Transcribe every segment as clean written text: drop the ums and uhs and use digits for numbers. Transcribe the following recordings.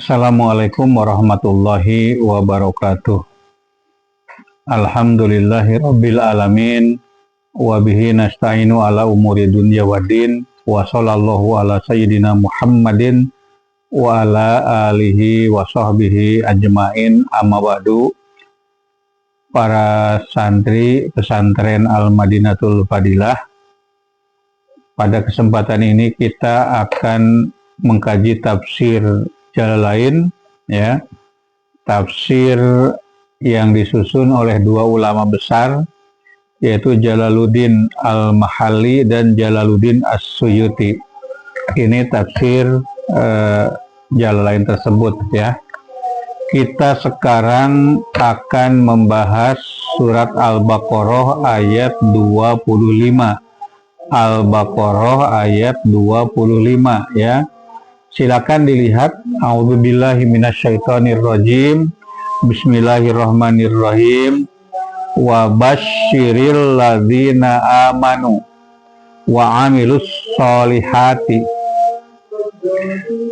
Assalamualaikum warahmatullahi wabarakatuh. Alhamdulillahi rabbil alamin. Wa bihi nasta'inu ala umuri dunya waddin. Wa sallallahu ala sayyidina Muhammadin wa ala alihi wa sahbihi ajmain, amma ba'du. Para santri pesantren Al-Madinatul Fadilah, pada kesempatan ini kita akan mengkaji tafsir Jalalain, ya, tafsir yang disusun oleh dua ulama besar, yaitu Jalaluddin Al-Mahalli dan Jalaluddin As-Suyuti. Ini tafsir Jalalain tersebut, ya. Kita sekarang akan membahas surat Al-Baqarah ayat 25. Al-Baqarah ayat 25, ya. Silakan dilihat. A'udzubillahi minasyaitonirrajim. Bismillahirrahmanirrahim. Wa basyiril ladzina amanu wa amilus solihati.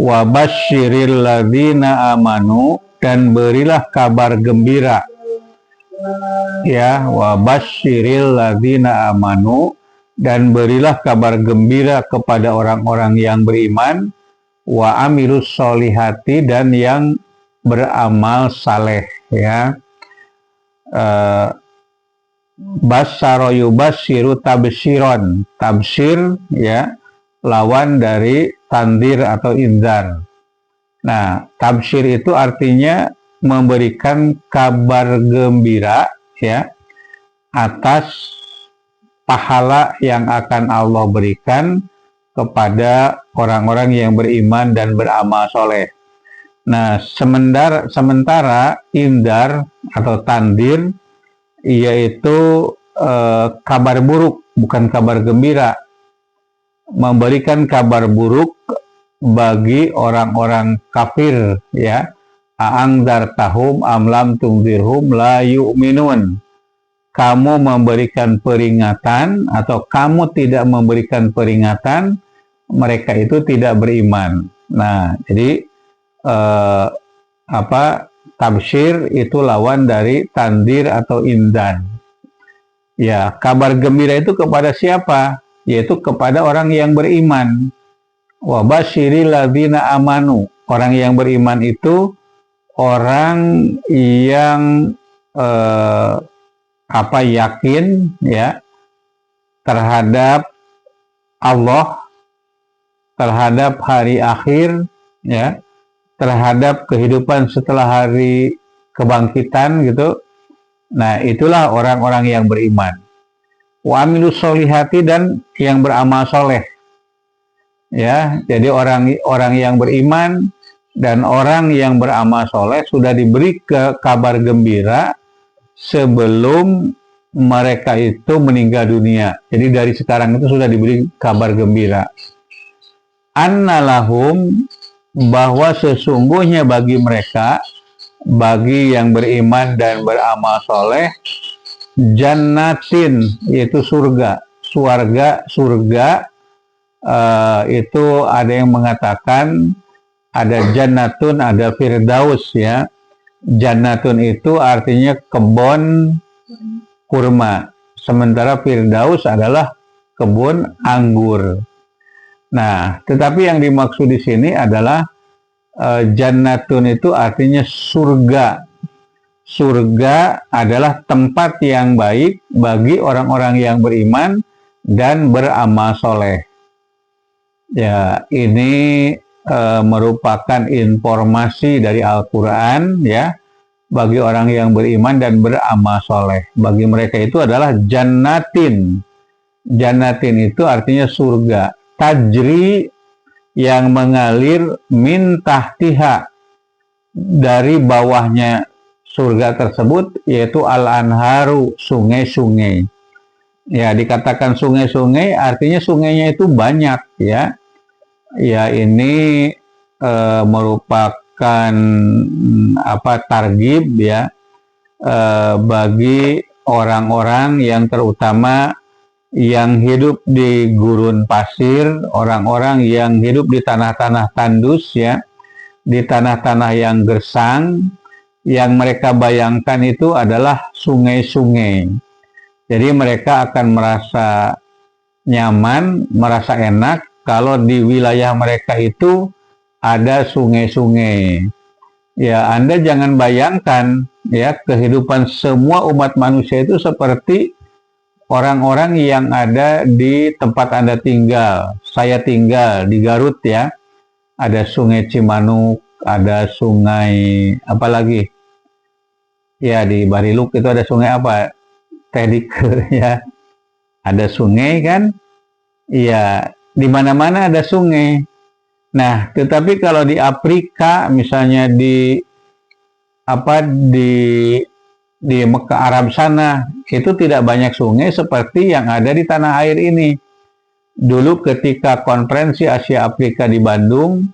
Wa basyiril ladzina amanu, dan berilah kabar gembira, ya, wa basyiril ladzina amanu, dan berilah kabar gembira kepada orang-orang yang beriman, wa amilus solihati, dan yang beramal saleh, ya. Basyara yubasyiru tabsyiron. Tabsyir, ya, lawan dari tandir atau inzar. Nah, tabsyir itu artinya memberikan kabar gembira, ya, atas pahala yang akan Allah berikan kepada orang-orang yang beriman dan beramal soleh. Nah, sementara indar atau tandir yaitu kabar buruk, bukan kabar gembira. Memberikan kabar buruk bagi orang-orang kafir, ya. A'angdartahum am lam tungzirhum la yu'minun. Kamu memberikan peringatan atau kamu tidak memberikan peringatan, mereka itu tidak beriman. Nah, jadi tafsir itu lawan dari tandir atau indan. Ya, kabar gembira itu kepada siapa? Yaitu kepada orang yang beriman. Wa basyiril ladzina amanu. Orang yang beriman itu orang yang yakin, ya, terhadap Allah, terhadap hari akhir, ya, terhadap kehidupan setelah hari kebangkitan, gitu. Nah, itulah orang-orang yang beriman. Wa amilus solihati, dan yang beramal soleh, ya. Jadi orang yang beriman dan orang yang beramal soleh sudah diberi kabar gembira sebelum mereka itu meninggal dunia. Jadi dari sekarang itu sudah diberi kabar gembira. Annalahum, bahwa sesungguhnya bagi mereka, bagi yang beriman dan beramal soleh, jannatin, yaitu surga. Surga itu ada yang mengatakan ada jannatun, ada firdaus, ya. Jannatun itu artinya kebun kurma, sementara firdaus adalah kebun anggur. Nah, tetapi yang dimaksud di sini adalah jannatun itu artinya surga. Surga adalah tempat yang baik bagi orang-orang yang beriman dan beramal soleh. Ya, ini merupakan informasi dari Al-Quran, ya, bagi orang yang beriman dan beramal soleh. Bagi mereka itu adalah jannatin. Jannatin itu artinya surga. Tajri, yang mengalir, min tahtiha, dari bawahnya surga tersebut, yaitu al-anharu, sungai-sungai. Ya, dikatakan sungai-sungai artinya sungainya itu banyak, ya. Ya, ini merupakan targhib, ya, bagi orang-orang yang terutama yang hidup di gurun pasir, orang-orang yang hidup di tanah-tanah tandus, ya, di tanah-tanah yang gersang, yang mereka bayangkan itu adalah sungai-sungai. Jadi mereka akan merasa nyaman, merasa enak kalau di wilayah mereka itu ada sungai-sungai. Ya, Anda jangan bayangkan ya kehidupan semua umat manusia itu seperti orang-orang yang ada di tempat Anda tinggal. Saya tinggal di Garut ya. Ada sungai Cimanuk, ada sungai apa lagi? Ya, di Bariluk itu ada sungai apa? Tedike ya. Ada sungai kan? Iya, di mana-mana ada sungai. Nah, tetapi kalau di Afrika misalnya di apa di Mekah Arab sana itu tidak banyak sungai seperti yang ada di tanah air ini. Dulu ketika konferensi Asia Afrika di Bandung,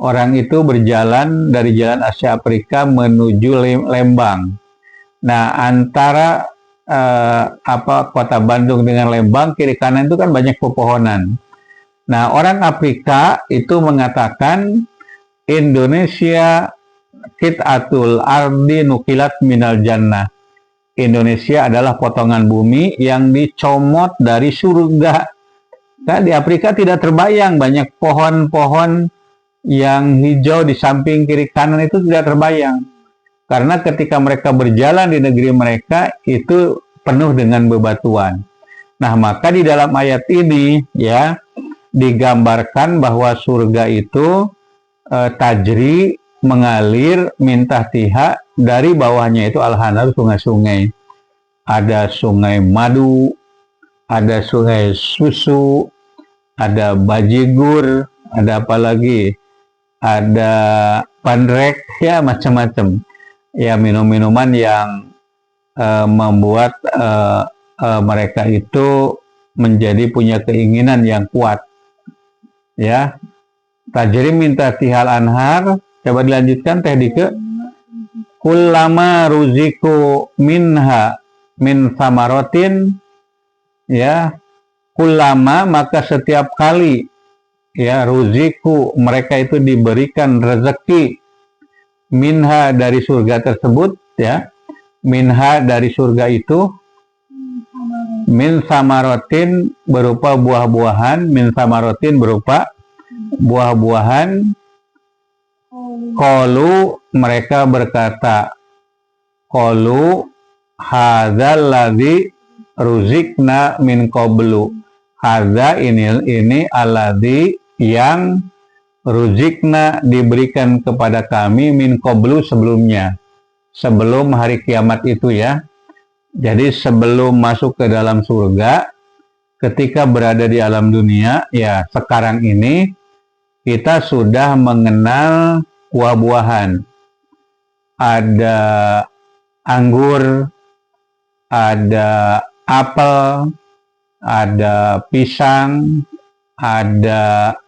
orang itu berjalan dari Jalan Asia Afrika menuju Lembang. Nah, antara kota Bandung dengan Lembang kiri kanan itu kan banyak pepohonan. Nah, orang Afrika itu mengatakan Indonesia qit'atul ardi nukilat minal jannah. Indonesia adalah potongan bumi yang dicomot dari surga. Nah, di Afrika tidak terbayang banyak pohon-pohon yang hijau di samping kiri kanan itu tidak terbayang. Karena ketika mereka berjalan di negeri mereka itu penuh dengan bebatuan. Nah, maka di dalam ayat ini ya digambarkan bahwa surga itu tajri mengalir mintahtiha dari bawahnya itu al-hanar sungai-sungai. Ada sungai madu, ada sungai susu, ada bajigur, ada apa lagi? Ada pandrek ya macam-macam. Ya minum-minuman yang membuat mereka itu menjadi punya keinginan yang kuat. Ya, tajri minta tihal anhar. Coba dilanjutkan Teh Dike. Kullama ruziku minha min samarotin, ya, kullama maka setiap kali ya ruziku mereka itu diberikan rezeki minha dari surga tersebut ya, minha dari surga itu min samarotin berupa buah-buahan, min samarotin berupa buah-buahan. Qalu mereka berkata, qalu hadzal ladzi ruzikna min qablu. Hadza ini alladzi yang ruzikna diberikan kepada kami min qablu sebelumnya. Sebelum hari kiamat itu ya. Jadi sebelum masuk ke dalam surga, ketika berada di alam dunia, ya sekarang ini kita sudah mengenal buah-buahan. Ada anggur, ada apel, ada pisang, ada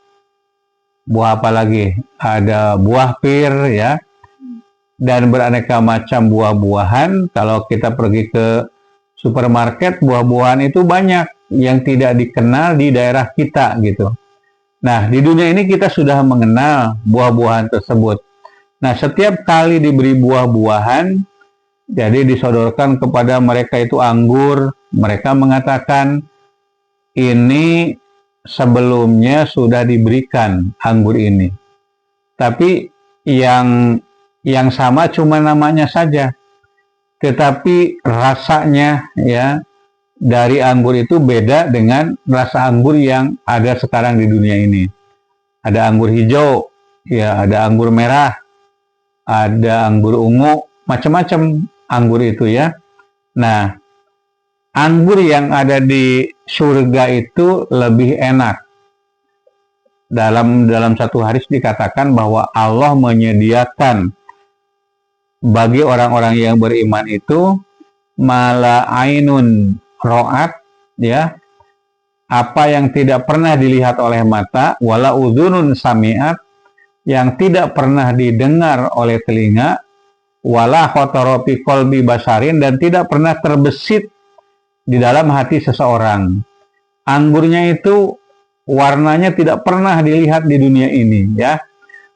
buah apa lagi? Ada buah pir ya. Dan beraneka macam buah-buahan. Kalau kita pergi ke supermarket, buah-buahan itu banyak yang tidak dikenal di daerah kita gitu. Nah, di dunia ini kita sudah mengenal buah-buahan tersebut. Nah, setiap kali diberi buah-buahan, jadi disodorkan kepada mereka itu anggur, mereka mengatakan ini sebelumnya sudah diberikan anggur ini. Tapi yang sama cuma namanya saja, tetapi rasanya ya dari anggur itu beda dengan rasa anggur yang ada sekarang di dunia ini. Ada anggur hijau, ya ada anggur merah, ada anggur ungu, macam-macam anggur itu ya. Nah, anggur yang ada di surga itu lebih enak. Dalam satu hadis dikatakan bahwa Allah menyediakan bagi orang-orang yang beriman itu mala ainun ro'at ya, apa yang tidak pernah dilihat oleh mata, wala udhunun sami'at, yang tidak pernah didengar oleh telinga, wala khotara fi qalbi basarin, dan tidak pernah terbesit di dalam hati seseorang. Anggurnya itu warnanya tidak pernah dilihat di dunia ini ya.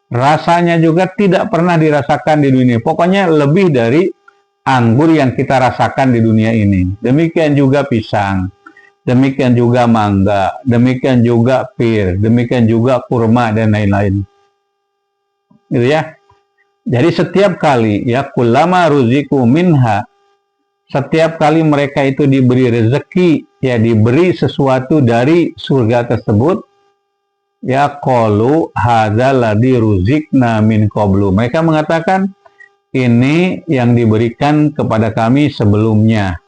rasanya juga tidak pernah dirasakan di dunia. Pokoknya lebih dari anggur yang kita rasakan di dunia ini. Demikian juga pisang, demikian juga mangga, demikian juga pir, demikian juga kurma dan lain-lain. Gitu ya. Jadi setiap kali ya kullama ruziku minha, setiap kali mereka itu diberi rezeki, ya diberi sesuatu dari surga tersebut, ya qalu hadzal ladzi ruzikna min qablu. Mereka mengatakan ini yang diberikan kepada kami sebelumnya.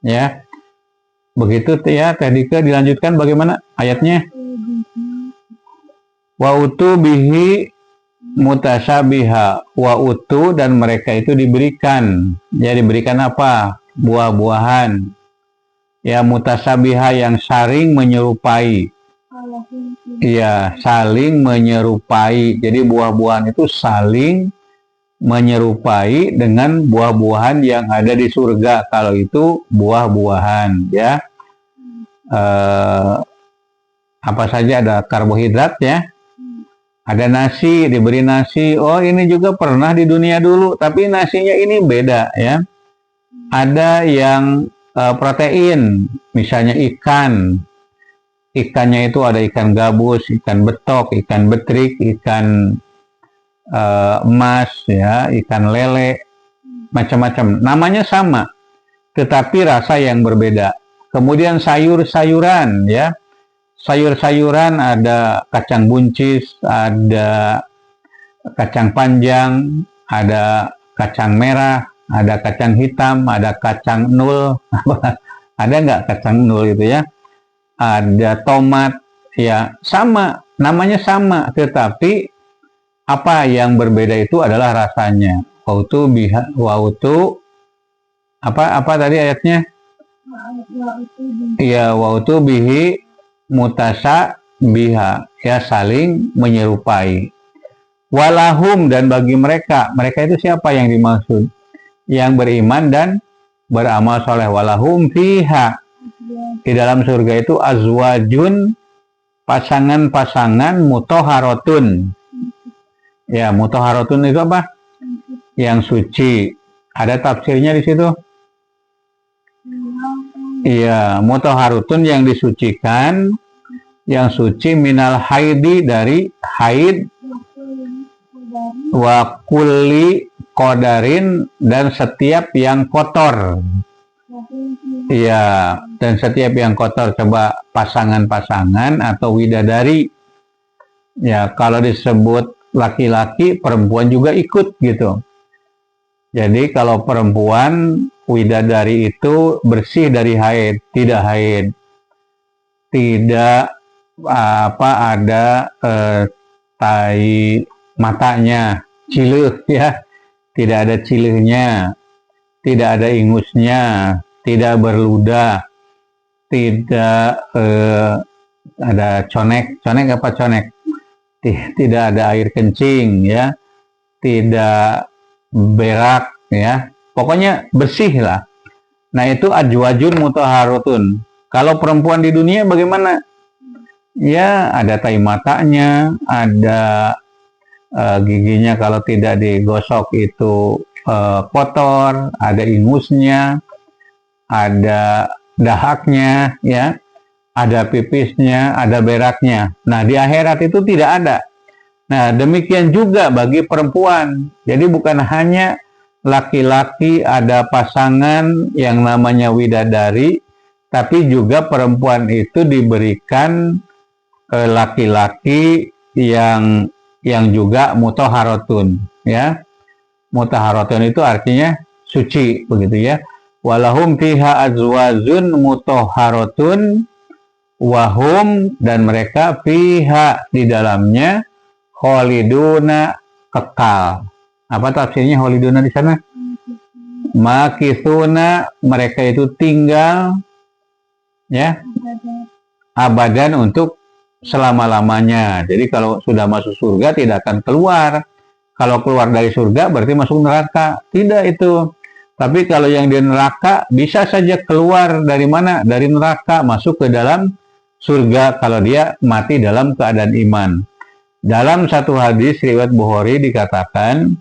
Ya. Begitu ya, Teh Dika, dilanjutkan bagaimana ayatnya? Wa utu bihi mutasyabiha, wa utu, dan mereka itu diberikan. Ya, diberikan apa? Buah-buahan. Ya, mutasyabiha yang saling menyerupai. Ya, saling menyerupai. Jadi buah-buahan itu saling menyerupai dengan buah-buahan yang ada di surga. Kalau itu buah-buahan, ya. Apa saja, ada karbohidrat, ya. Ada nasi, diberi nasi. Oh, ini juga pernah di dunia dulu, tapi nasinya ini beda, ya. Ada yang protein, misalnya ikan. Ikannya itu ada ikan gabus, ikan betok, ikan betrik, ikan emas, ya, ikan lele, macam-macam. Namanya sama, tetapi rasa yang berbeda. Kemudian sayur-sayuran, ya. Sayur-sayuran ada kacang buncis, ada kacang panjang, ada kacang merah, ada kacang hitam, ada kacang nul. Ada nggak kacang nul itu, ya? Ada tomat, ya, sama, namanya sama, tetapi apa yang berbeda itu adalah rasanya. Wautu biha, wautu, apa tadi ayatnya? Ya, wautu bihi mutasa biha, ya, saling menyerupai. Walahum, dan bagi mereka itu siapa yang dimaksud? Yang beriman dan beramal soleh. Walahum fiha, di dalam surga itu azwajun, pasangan-pasangan mutahharatun. Ya, mutahharatun itu apa? Yang suci. Ada tafsirnya di situ? Iya, mutahharatun yang disucikan, yang suci, minal haidi, dari haid, wa kulli qadarin, dan setiap yang kotor. Iya, dan setiap yang kotor. Coba pasangan-pasangan atau widadari. Ya, kalau disebut laki-laki, perempuan juga ikut gitu. Jadi kalau perempuan widadari itu bersih dari haid, tidak haid, tidak ada tai matanya, cilih, ya, tidak ada cilihnya, tidak ada ingusnya, tidak berludah, tidak ada conek apa conek, tidak ada air kencing, ya, tidak berak, ya, pokoknya bersih lah. Nah, itu ajwajun mutahharatun. Kalau perempuan di dunia bagaimana? Ya, ada tai matanya, ada giginya kalau tidak digosok itu kotor, ada ingusnya, ada dahaknya, ya, ada pipisnya, ada beraknya. Nah, di akhirat itu tidak ada. Nah, demikian juga bagi perempuan. Jadi bukan hanya laki-laki ada pasangan yang namanya widadari, tapi juga perempuan itu diberikan laki-laki yang juga mutahharatun, ya. Mutahharatun itu artinya suci, begitu, ya. Walahum fiha azwajun mutahharatun wahum, dan mereka fiha, di dalamnya, khaliduna, kekal. Apa tafsirnya khaliduna di sana? Makithuna, mereka itu tinggal, ya, abadan, untuk selama-lamanya. Jadi kalau sudah masuk surga tidak akan keluar. Kalau keluar dari surga berarti masuk neraka. Tidak itu. Tapi kalau yang di neraka bisa saja keluar dari mana? Dari neraka masuk ke dalam surga kalau dia mati dalam keadaan iman. Dalam satu hadis riwayat Bukhari dikatakan,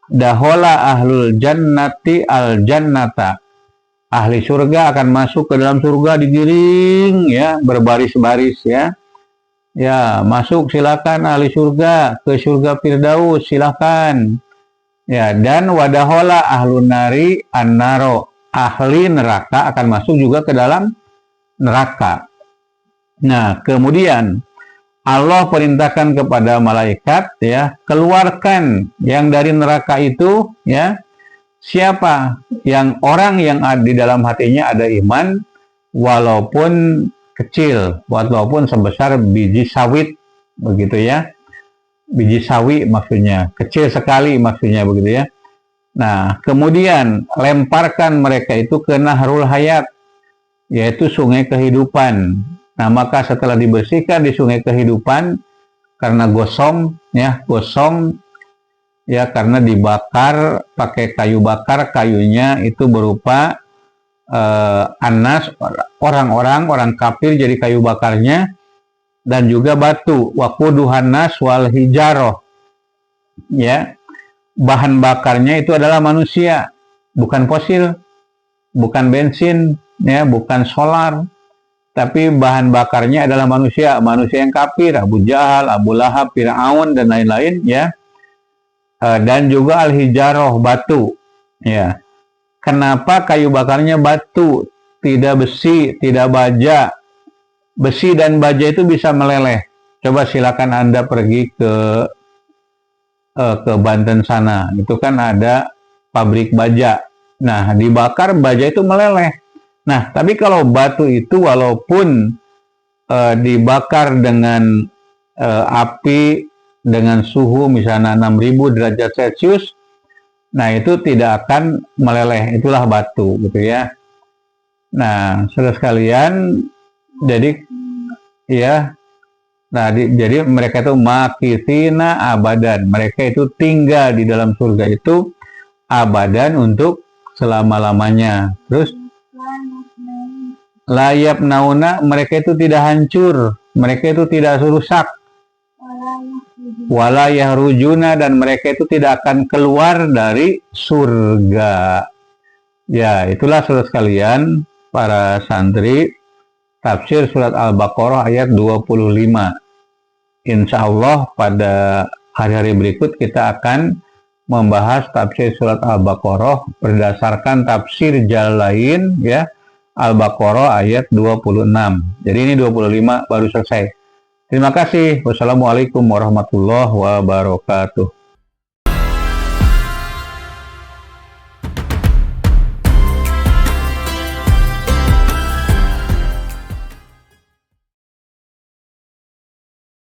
dahola ahlul jannati al jannata. Ahli surga akan masuk ke dalam surga digiring ya, berbaris-baris ya. Ya, masuk silakan ahli surga ke surga Firdaus, silakan. Ya, dan wadahola ahlun nari annaro. Ahli neraka akan masuk juga ke dalam neraka. Nah, kemudian Allah perintahkan kepada malaikat ya, keluarkan yang dari neraka itu ya. Siapa yang orang yang di dalam hatinya ada iman walaupun kecil, walaupun sebesar biji sawit begitu ya. Biji sawi maksudnya, kecil sekali maksudnya begitu ya. Nah, kemudian lemparkan mereka itu ke Nahrul Hayat, yaitu sungai kehidupan. Nah, maka setelah dibersihkan di sungai kehidupan karena gosong ya karena dibakar pakai kayu bakar, kayunya itu berupa anas, orang kafir jadi kayu bakarnya, dan juga batu, waquduhan nas wal hijaroh ya. Bahan bakarnya itu adalah manusia, bukan fosil, bukan bensin ya, bukan solar, tapi bahan bakarnya adalah manusia yang kafir, Abu Jahal, Abu Lahab, Fir'aun dan lain-lain ya. Dan juga al-hijaroh, batu ya. Kenapa kayu bakarnya batu, tidak besi, tidak baja? Besi dan baja itu bisa meleleh. Coba silakan Anda pergi ke Banten sana, itu kan ada pabrik baja. Nah, dibakar baja itu meleleh. Nah, tapi kalau batu itu walaupun dibakar dengan api dengan suhu misalnya 6000 derajat Celcius, nah itu tidak akan meleleh, itulah batu gitu ya. Nah, saudara sekalian, jadi ya, nah jadi mereka itu makithina abadan, mereka itu tinggal di dalam surga itu abadan untuk selama-lamanya. Terus layap nauna, mereka itu tidak hancur, mereka itu tidak rusak, walayah rujuna, dan mereka itu tidak akan keluar dari surga. Ya, itulah saudara sekalian, para santri, tafsir surat Al-Baqarah ayat 25. Insya Allah pada hari-hari berikut kita akan membahas tafsir surat Al-Baqarah berdasarkan tafsir Jalalain ya, Al-Baqarah ayat 26. Jadi ini 25 baru selesai. Terima kasih. Wassalamualaikum warahmatullahi wabarakatuh.